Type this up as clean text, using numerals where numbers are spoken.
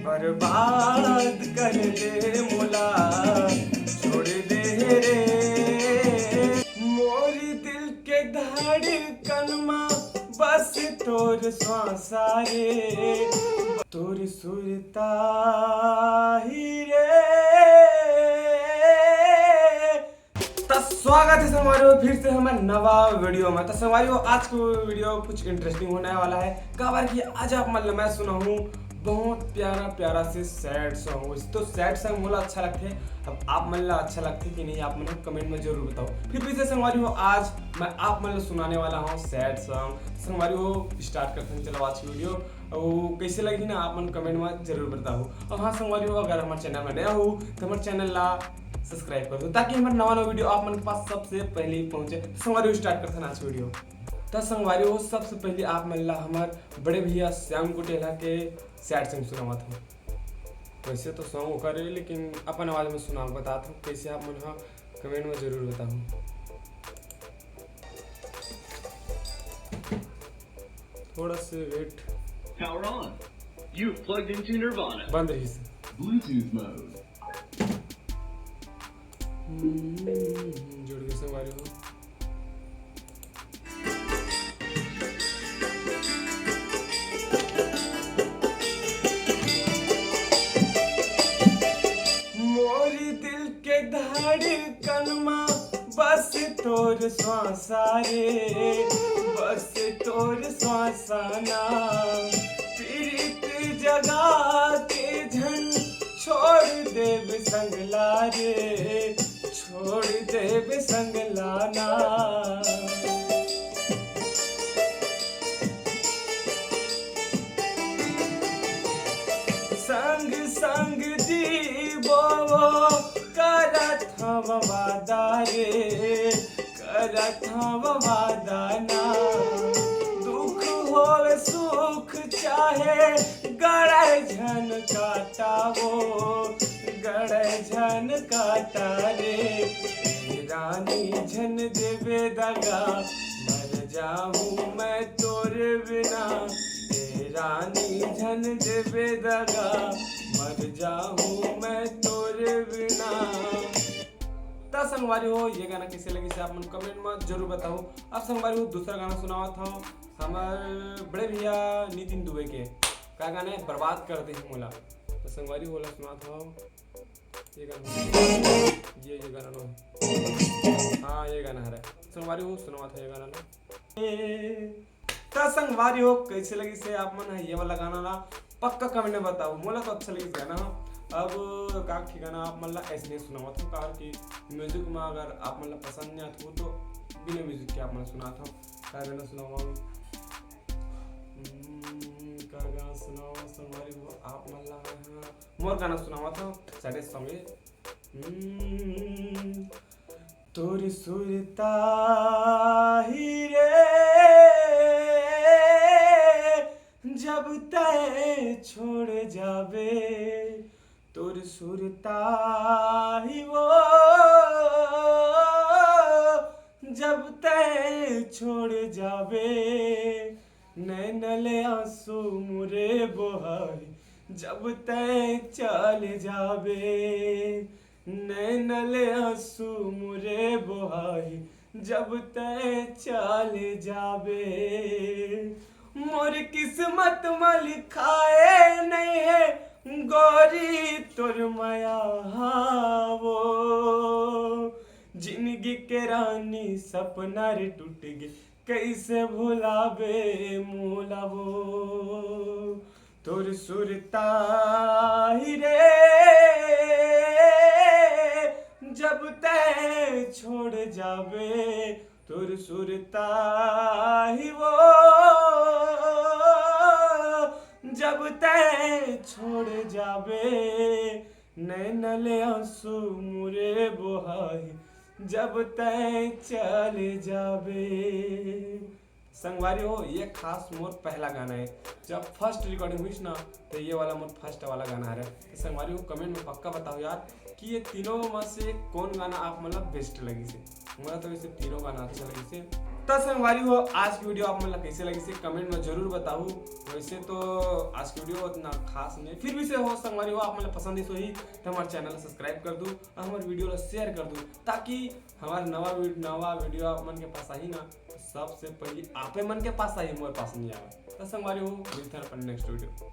बर्बाद कर दे मोला छोड़ दे रे मोरी दिल के धड़कन में बस तोर श्वासा रे तोर सुरता ही रे। तो स्वागत है संगवारियों फिर से हमारे नवा वीडियो में। तो संगवारियों आज को वीडियो कुछ इंटरेस्टिंग होने वाला है। कवर की आज आप मतलब मैं सुना हूँ बहुत प्यारा से सैड सॉन्ग। तो सैड सॉन्ग बोला अच्छा लगते है। अब आप मतलब अच्छा लगते कि नहीं आप मतलब कमेंट में जरूर बताओ। फिर भी से संगवारियों आज मैं आप मतलब सुनाने वाला हूँ सैड सॉन्ग। संगवारियों स्टार्ट करते हैं चलो आज की वीडियो। और कैसे लगी ना आप मन कमेंट में जरूर बताओ। और हाँ संगवारियों अगर हमारे चैनल में नया हो तो हमारे चैनल ला सब्सक्राइब कर दो ताकि हमारा नवा वीडियो आप मन के पास सबसे पहले पहुंचे। संगवारियों स्टार्ट करते हैं आज वीडियो। तो संगवारियों सबसे पहले आप मतलब हमारे बड़े भैया श्याम कुटेला के सैड सॉन्ग सुनावा था। वैसे तो सॉन्ग करे लेकिन अपन आवाज में सुना बताता हूँ कैसे आप मन कमेंट में जरूर बताओ। थोड़ा से wait. Power on. You've plugged into Nirvana. बंद रही से Bluetooth mode. जुड़ गए संगवारियों। मोरी दिल के धड़कन में बस तोर श्वासा रे बस तोर श्वासा ना पीड़ित जगा के झन छोड़ देव संगला रे छोड़ देव संगला ना। संग संग जीवो करत हम वादा रे करत हम वादा ना। दुख होवे सुख चाहे गड़े झन काटा वो गड़े झन काटा रे रानी झन देवे दगा मर जाऊं मैं तोरे बिना रानी झन देवे दगा मर जाऊं मैं तोरे बिना। तो संगवारी हो ये गाना कैसे लगी से आप मन कमेंट में जरूर बताओ। अब संगवारी हो दूसरा गाना सुनावा था हमारे बड़े भैया नितिन दुबे के क्या गाना है बर्बाद कर दे मोला। तो संगवारी बोला सुना था ये गाना ये गाना नो हाँ ये गाना है संगवारी हो सुनावा था ये गाना ना। तो संगवारी हो कैसे लगी से आप मन ये वाला गाना ना पक्का कमेंट में बताओ। मोला तो अच्छा लगी गाना। अब का की गाना आप मतलब ऐसे नहीं सुना था कार की म्यूजिक में अगर आप मतलब पसंद नहीं आता हो तो बिना म्यूजिक के आप मतलब सुना था क्या गाना सुनावा का गाना सुनावा संगवारी हो आप मतलब मोर गाना सुनावा था साढ़े सॉन्ग तोर सुरता ही रे जब तय छोड़ जावे तोर सुरता ही वो जब तय छोड़ जावे नैनले आंसू मुरे बोहाई जब तय चल जावे नैनले आंसू मुरे बोहाई जब तय चल जावे। मोर किस्मत में लिखाए नहीं है गोरी तोर माया वो जिंदगी के रानी सपना रे टूट गए कैसे भुलावे मोला वो तोर सुरता ही रे जब तय छोड़ जावे तोर सुरता ही वो जब तय छोड़ जावे नैनले आंसू मुरे बोहाई जब तय चले जावे। संगवारी हो ये खास मोर पहला गाना है जब फर्स्ट रिकॉर्डिंग हुई ना तो ये वाला मोर फर्स्ट वाला गाना है। तो संगवारी हो कमेंट में पक्का बताओ यार कि ये तीनों में से कौन गाना आप मतलब बेस्ट लगी से। मुझे तो वैसे तीनों गाना अच्छा लगी से। तो संगवारी हो आज की वीडियो आप मतलब कैसे लगी से कमेंट में जरूर बताओ। वैसे तो आज की वीडियो उतना खास नहीं, फिर भी से हो संगवारी हो आप मतलब पसंद ही तो हमारे चैनल को सब्सक्राइब कर दो और हमारे वीडियो को शेयर कर दो, ताकि हमारा नवा वीडियो आप मन के पास आई ना सबसे पहले आपे मन के पास आई, हमारे पास नहीं आवे। तो संगवारी हो मिलते हैं अपन नेक्स्ट वीडियो।